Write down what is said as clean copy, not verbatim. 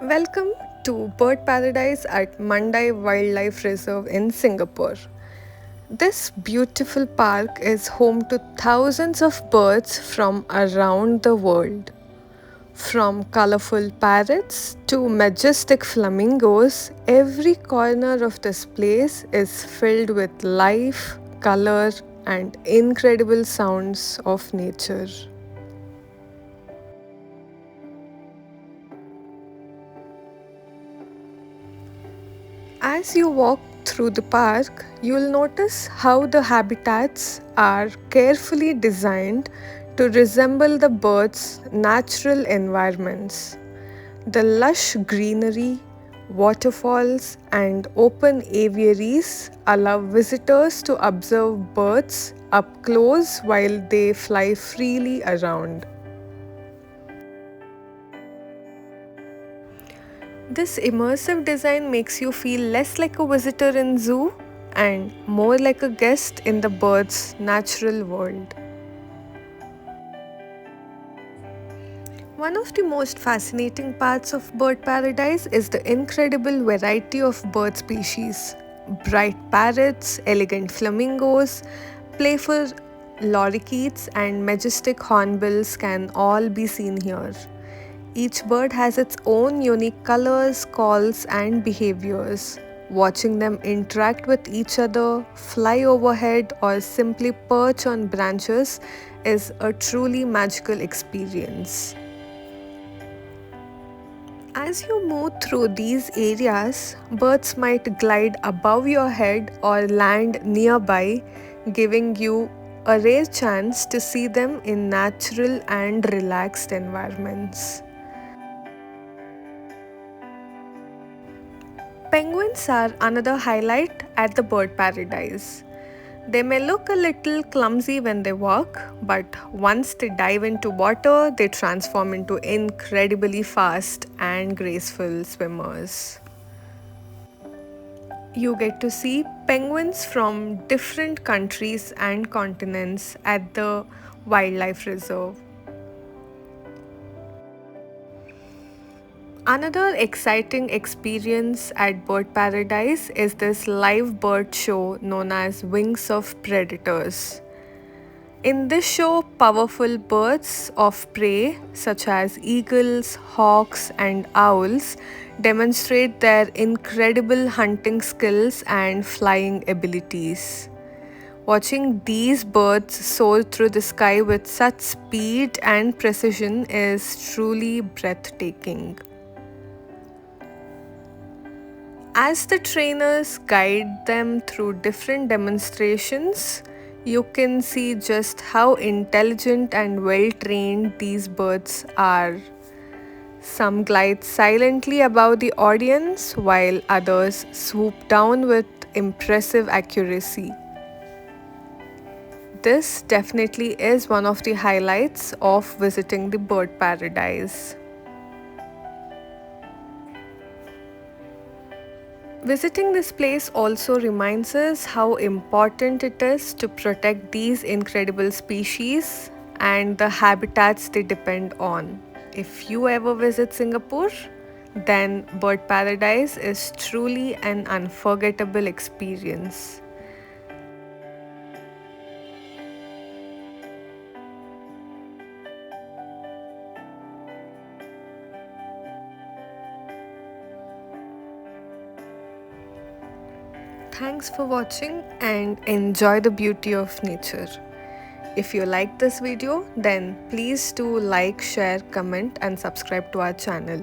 Welcome to Bird Paradise at Mandai Wildlife Reserve in Singapore. This beautiful park is home to thousands of birds from around the world. From colorful parrots to majestic flamingos, every corner of this place is filled with life, color, and incredible sounds of nature. As you walk through the park, you'll notice how the habitats are carefully designed to resemble the birds' natural environments. The lush greenery, waterfalls, and open aviaries allow visitors to observe birds up close while they fly freely around. This immersive design makes you feel less like a visitor in zoo and more like a guest in the bird's natural world. One of the most fascinating parts of Bird Paradise is the incredible variety of bird species. Bright parrots, elegant flamingos, playful lorikeets, and majestic hornbills can all be seen here. Each bird has its own unique colors, calls, and behaviors. Watching them interact with each other, fly overhead, or simply perch on branches is a truly magical experience. As you move through these areas, birds might glide above your head or land nearby, giving you a rare chance to see them in natural and relaxed environments. Penguins are another highlight at the bird paradise. They may look a little clumsy when they walk, but once they dive into water, they transform into incredibly fast and graceful swimmers. You get to see penguins from different countries and continents at the wildlife reserve. Another exciting experience at Bird Paradise is this live bird show known as Wings of Predators. In this show, powerful birds of prey such as eagles, hawks, and owls demonstrate their incredible hunting skills and flying abilities. Watching these birds soar through the sky with such speed and precision is truly breathtaking. As the trainers guide them through different demonstrations, you can see just how intelligent and well trained these birds are. Some glide silently above the audience, while others swoop down with impressive accuracy. This definitely is one of the highlights of visiting the bird paradise. Visiting this place also reminds us how important it is to protect these incredible species and the habitats they depend on. If you ever visit Singapore, then Bird Paradise is truly an unforgettable experience. Thanks for watching and enjoy the beauty of nature. If you like this video, then please do like, share, comment, and subscribe to our channel.